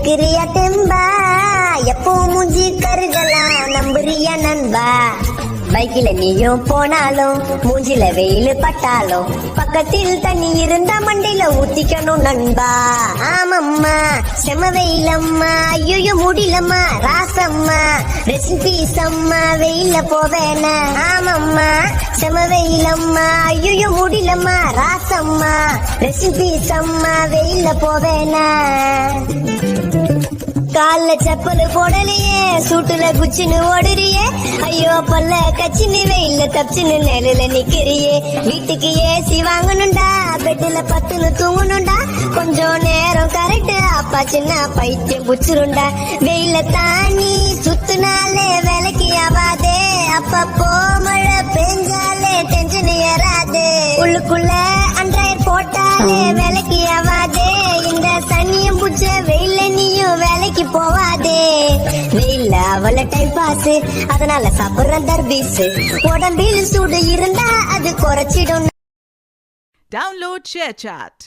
இருக்கிறியா தெம்பா எப்போ மூஞ்சி கருகலாம் நம்புறியா நண்பா பைக்கில நீயும் போனாலும் மூஞ்சில வெயில் பட்டாலும் பக்கத்தில் தண்ணி இருந்தா மண்டையில ஊத்திக்கணும் நண்பா ஆமம்மா செம வெயிலம்மா ஐயோ முடியலம்மா ராசம்மா ரெசிபி சம்மா வெயில போவேன ஆமம்மா செம வெயிலம்மா ஐயோ முடியலம்மா ராசம்மா ரெசிபி சம்மா வெயில போவேன கால்ல செப்பல் போடலையே சூட்டுல குச்சின்னு ஓடுறியே ஐயோ பல்ல கச்சின்னு வெயில்ல தப்பிச்சுன்னு நிழல நிக்கிறியே வீட்டுக்கு ஏசி வாங்கணும்டா பெட்டுல பத்துன்னு தூங்கணும்டா கொஞ்சம் நேரம் கரெக்ட் அப்பா சின்ன பைத்தியம் புச்சிருண்டா வெயில தானி சுத்துனாலே வேலைக்கு ஆவாதே அப்பப்போ மழை பெஞ்சாலே டென்ஷன் ஏறாது உள்ளுக்குள்ள அன்றாயிரம் போட்டாலே வேலைக்கு ஆவாதே இந்த சனியம் புச்ச வெயில நீயும் வேலைக்கு போவாதே வெயில்ல அவள டைம் பாஸ் அதனால சாப்பிடுற தர்பீஸ் உடம்பில் சூடு இருந்தா அது குறைச்சிடும். Download ShareChat.